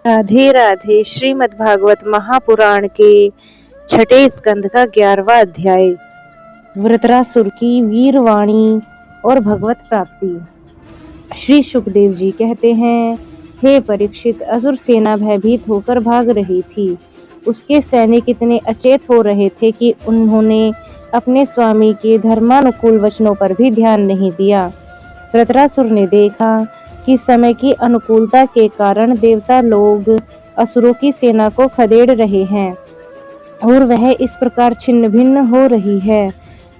राधे राधे। श्रीमद् भागवत महापुराण के छठे स्कंद का 11वां अध्याय। वृत्रासुर की वीरवाणी और भगवत प्राप्ति। श्री सुखदेव जी कहते हैं, हे परीक्षित, असुर सेना भयभीत होकर भाग रही थी। उसके सैनिक इतने अचेत हो रहे थे कि उन्होंने अपने स्वामी के धर्मानुकूल वचनों पर भी ध्यान नहीं दिया। वृत्रासुर ने देखा कि समय की अनुकूलता के कारण देवता लोग असुरों की सेना को खदेड़ रहे हैं और वह इस प्रकार छिन्न भिन्न हो रही है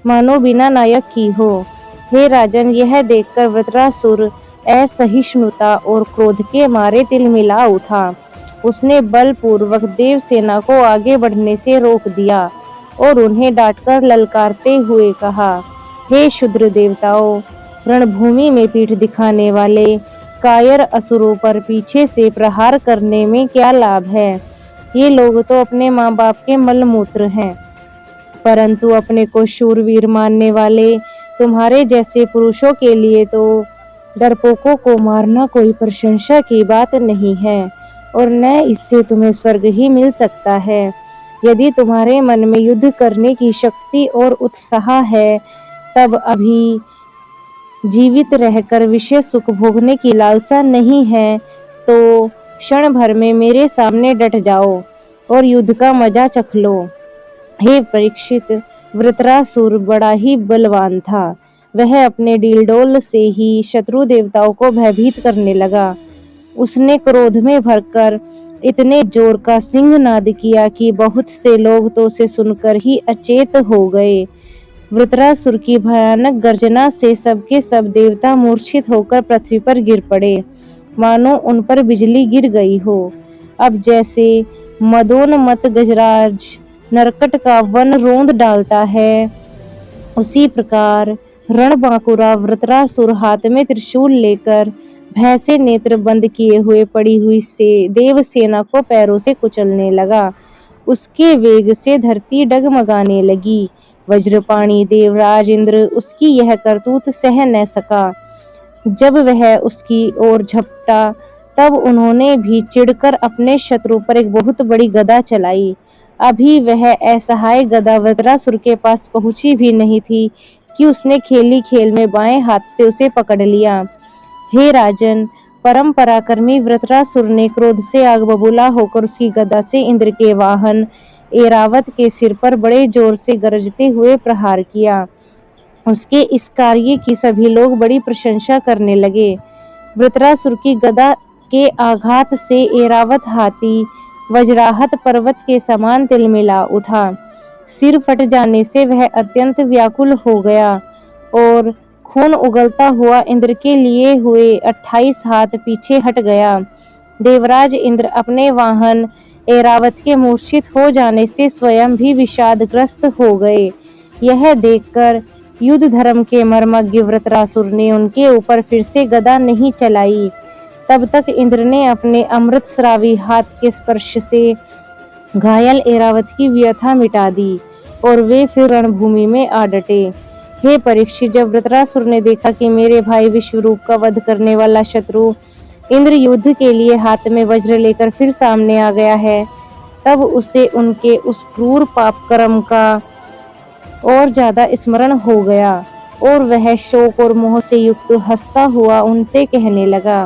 मानो बिना नायक की हो। हे राजन, यह देखकर वृत्रासुर असहिष्णुता और क्रोध के मारे तिलमिला उठा। उसने बलपूर्वक देव सेना को आगे बढ़ने से रोक दिया और उन्हें डांटकर ललकारते हुए कहा, हे क्षुद्र देवताओं, रणभूमि में पीठ दिखाने वाले कायर असुरों पर पीछे से प्रहार करने में क्या लाभ है। ये लोग तो अपने माँ बाप के मलमूत्र हैं, परंतु अपने को शूरवीर मानने वाले तुम्हारे जैसे पुरुषों के लिए तो डरपोकों को मारना कोई प्रशंसा की बात नहीं है और न इससे तुम्हें स्वर्ग ही मिल सकता है। यदि तुम्हारे मन में युद्ध करने की शक्ति और उत्साह है, तब अभी जीवित रहकर विषय सुख भोगने की लालसा नहीं है, तो क्षण भर में मेरे सामने डट जाओ और युद्ध का मजा चख लो। हे परीक्षित, वृत्रासुर बड़ा ही बलवान था। वह अपने डीलडोल से ही शत्रु देवताओं को भयभीत करने लगा। उसने क्रोध में भरकर इतने जोर का सिंहनाद किया कि बहुत से लोग तो उसे सुनकर ही अचेत हो गए। वृत्रासुर की भयानक गर्जना से सबके सब देवता मूर्छित होकर पृथ्वी पर गिर पड़े, मानो उन पर बिजली गिर गई हो। अब जैसे मदोन्मत्त गजराज नरकट का वन रोंद डालता है, उसी प्रकार रणबांकुरा वृत्रासुर हाथ में त्रिशूल लेकर भय से नेत्र बंद किए हुए पड़ी हुई से देव सेना को पैरों से कुचलने लगा। उसके वेग से धरती डगमगाने लगी। वज्रपाणी देवराज इंद्र उसकी यह करतूत सह न सका। जब वह उसकी ओर झपटा, तब उन्होंने भी चिढ़कर अपने शत्रु पर एक बहुत बड़ी गदा चलाई। अभी वह असहाय गदा वृत्रासुर के पास पहुंची भी नहीं थी कि उसने खेली खेल में बाएं हाथ से उसे पकड़ लिया। हे राजन, परम पराक्रमी वृत्रासुर ने क्रोध से आग बबूला होकर उसकी गदा से इंद्र के वाहन ऐरावत के सिर पर बड़े जोर से गरजते हुए प्रहार किया। उसके इस कार्य की सभी लोग बड़ी प्रशंसा करने लगे। वृत्रासुर की गदा के आघात से ऐरावत हाथी वज्राहत पर्वत के समान तिलमिला उठा। सिर फट जाने से वह अत्यंत व्याकुल हो गया और खून उगलता हुआ इंद्र के लिए हुए 28 हाथ पीछे हट गया। देवराज इंद्र अपने वाहन ऐरावत के मूर्छित हो जाने से स्वयं भी विषादग्रस्त हो गए। यह देखकर युद्ध धर्म के मर्मज्ञ वृत्रासुर ने उनके ऊपर फिर से गदा नहीं चलाई। तब तक इंद्र ने अपने अमृत स्रावी हाथ के स्पर्श से घायल ऐरावत की व्यथा मिटा दी और वे फिर रणभूमि में आ डटे। हे परीक्षित, जब वृत्रासुर ने देखा कि मेरे भाई विश्वरूप का वध करने वाला शत्रु इंद्र युद्ध के लिए हाथ में वज्र लेकर फिर सामने आ गया है, तब उसे उनके उस क्रूर पाप कर्म का और ज्यादा स्मरण हो गया और वह शोक और मोह से युक्त हंसता हुआ उनसे कहने लगा।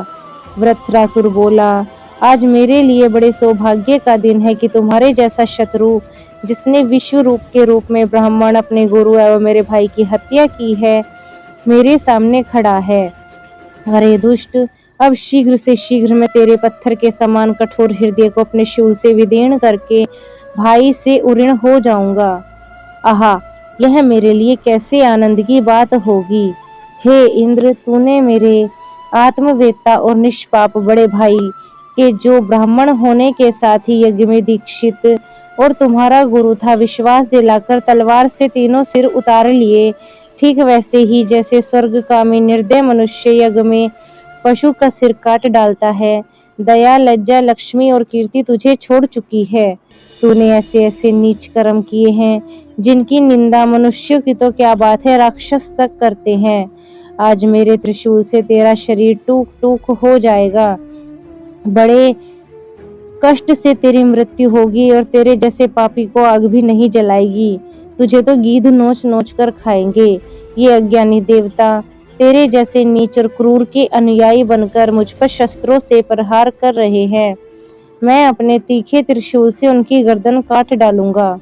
वृत्रासुर बोला, आज मेरे लिए बड़े सौभाग्य का दिन है कि तुम्हारे जैसा शत्रु, जिसने विश्व रूप के रूप में ब्राह्मण अपने गुरु एवं मेरे भाई की हत्या की है, मेरे सामने खड़ा है। अरे दुष्ट, अब शीघ्र से शीघ्र मैं तेरे पत्थर के समान कठोर हृदय को अपने शूल से विदीर्ण करके भाई से उऋण हो जाऊंगा। आहा, यह मेरे लिए कैसे आनंद की बात होगी। हे इंद्र, तूने मेरे आत्मवेत्ता और निष्पाप बड़े भाई के, जो ब्राह्मण होने के साथ ही यज्ञ में दीक्षित और तुम्हारा गुरु था, विश्वास दिलाकर तलवार से तीनों सिर उतार लिए। ठीक वैसे ही जैसे स्वर्गकामी निर्दय मनुष्य यज्ञ में पशु का सिर काट डालता है, दया, लज्जा, लक्ष्मी और कीर्ति तुझे छोड़ चुकी है। तूने ऐसे ऐसे नीच कर्म किए हैं जिनकी निंदा मनुष्यों की तो क्या बात है, राक्षस तक करते हैं। आज मेरे त्रिशूल से तेरा शरीर टूक टूक हो जाएगा। बड़े कष्ट से तेरी मृत्यु होगी और तेरे जैसे पापी को आग भी नहीं जलाएगी। तुझे तो गीध नोच नोच कर खाएंगे। ये अज्ञानी देवता तेरे जैसे नीच और क्रूर के अनुयायी बनकर मुझ पर शस्त्रों से प्रहार कर रहे हैं। मैं अपने तीखे त्रिशूल से उनकी गर्दन काट डालूंगा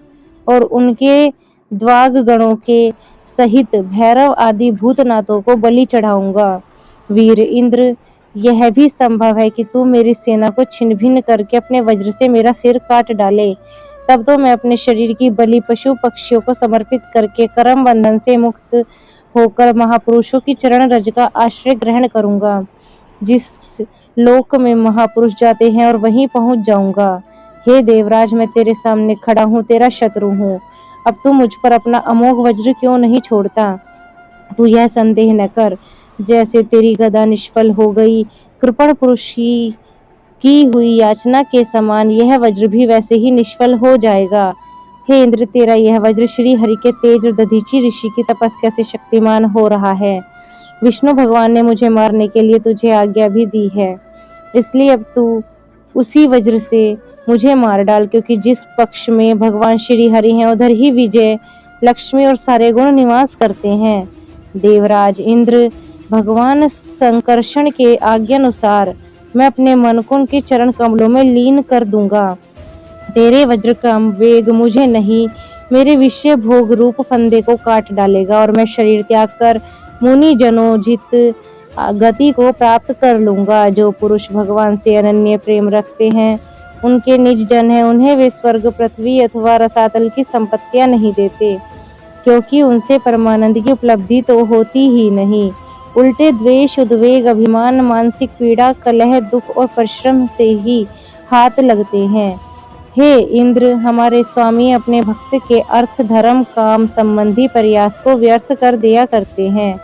और उनके द्वाग गणों के सहित भैरव आदि भूतनाथों को बलि चढ़ाऊंगा। वीर इंद्र, यह भी संभव है कि तू मेरी सेना को छिन्न भिन्न करके अपने वज्र से मेरा सिर काट डाले। तब तो मैं अपने शरीर की बलि पशु पक्षियों को समर्पित करके कर्म बंधन से मुक्त होकर महापुरुषों की चरण रज का आश्रय ग्रहण करूंगा। जिस लोक में महापुरुष जाते हैं और वहीं पहुंच जाऊंगा। हे देवराज, मैं तेरे सामने खड़ा हूँ, तेरा शत्रु हूँ। अब तू मुझ पर अपना अमोघ वज्र क्यों नहीं छोड़ता? तू यह संदेह न कर, जैसे तेरी गदा निष्फल हो गई कृपण पुरुष की हुई याचना के समान यह वज्र भी वैसे ही निष्फल हो जाएगा। हे इंद्र, तेरा यह वज्र श्री हरि के तेज और दधीची ऋषि की तपस्या से शक्तिमान हो रहा है। विष्णु भगवान ने मुझे मारने के लिए तुझे आज्ञा भी दी है, इसलिए अब तू उसी वज्र से मुझे मार डाल, क्योंकि जिस पक्ष में भगवान श्री हरि हैं उधर ही विजय, लक्ष्मी और सारे गुण निवास करते हैं। देवराज इंद्र, भगवान संकर्षण के आज्ञानुसार मैं अपने मन को उनके चरण कमलों में लीन कर दूंगा। तेरे वज्र का वेग मुझे नहीं, मेरे विषय भोग रूप फंदे को काट डालेगा और मैं शरीर त्याग कर मुनि जनोजित गति को प्राप्त कर लूंगा। जो पुरुष भगवान से अनन्य प्रेम रखते हैं, उनके निज जन हैं, उन्हें वे स्वर्ग, पृथ्वी अथवा रसातल की संपत्तियां नहीं देते, क्योंकि उनसे परमानंद की उपलब्धि तो होती ही नहीं। उल्टे द्वेष, उद्वेग, अभिमान, मानसिक पीड़ा, कलह, दुख और परिश्रम से ही हाथ लगते हैं। हे इंद्र, हमारे स्वामी अपने भक्त के अर्थ, धर्म, काम संबंधी प्रयास को व्यर्थ कर दिया करते हैं,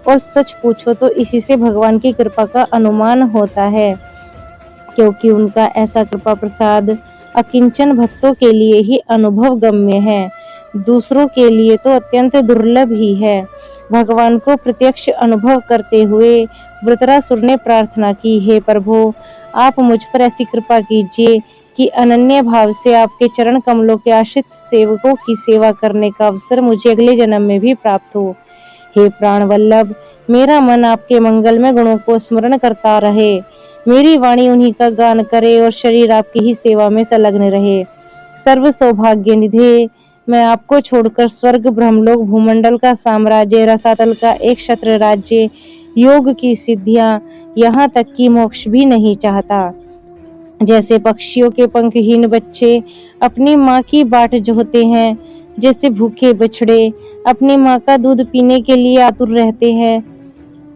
और सच पूछो तो इसी से भगवान की कृपा का अनुमान होता है, क्योंकि उनका ऐसा कृपा प्रसाद अकिंचन भक्तों के लिए ही अनुभव गम्य है, दूसरों के लिए तो अत्यंत दुर्लभ ही है। भगवान को प्रत्यक्ष अनुभव करते हुए वृत्रासुर ने प्रार्थना की, हे प्रभु, आप मुझ पर ऐसी कृपा कीजिए कि अनन्य भाव से आपके चरण कमलों के आश्रित सेवकों की सेवा करने का अवसर मुझे अगले जन्म में भी प्राप्त हो। हे प्राण वल्लभ, मेरा मन आपके मंगलमय गुणों को स्मरण करता रहे, मेरी वाणी उन्हीं का गान करे और शरीर आपकी ही सेवा में संलग्न रहे। सर्व सौभाग्य निधे, मैं आपको छोड़कर स्वर्ग, ब्रह्मलोक, भूमंडल का साम्राज्य, रसातल का एक क्षत्र राज्य, योग की सिद्धियां, यहाँ तक कि मोक्ष भी नहीं चाहता। जैसे पक्षियों के पंखहीन बच्चे अपनी माँ की बाट जोहते हैं, जैसे भूखे बछड़े अपनी माँ का दूध पीने के लिए आतुर रहते हैं,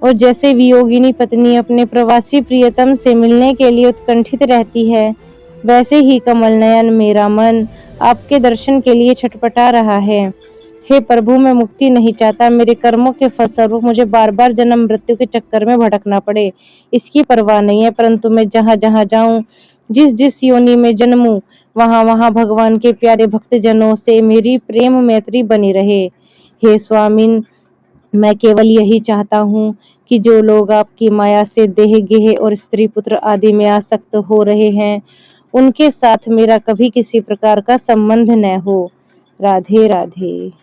और जैसे वियोगिनी पत्नी अपने प्रवासी प्रियतम से मिलने के लिए उत्कंठित रहती है, वैसे ही कमल नयन मेरा मन आपके दर्शन के लिए छटपटा रहा है। हे प्रभु, मैं मुक्ति नहीं चाहता, मेरे कर्मों के फलस्वरूप मुझे बार बार जन्म मृत्यु के चक्कर में भटकना पड़े, इसकी परवाह नहीं है, परंतु मैं जहाँ जहाँ जाऊं, जिस जिस योनि में जन्मूं, वहाँ वहाँ भगवान के प्यारे भक्त जनों से मेरी प्रेम मैत्री बनी रहे। हे स्वामिन, मैं केवल यही चाहता हूँ कि जो लोग आपकी माया से देह गेह और स्त्री पुत्र आदि में आसक्त हो रहे हैं, उनके साथ मेरा कभी किसी प्रकार का संबंध न हो। राधे राधे।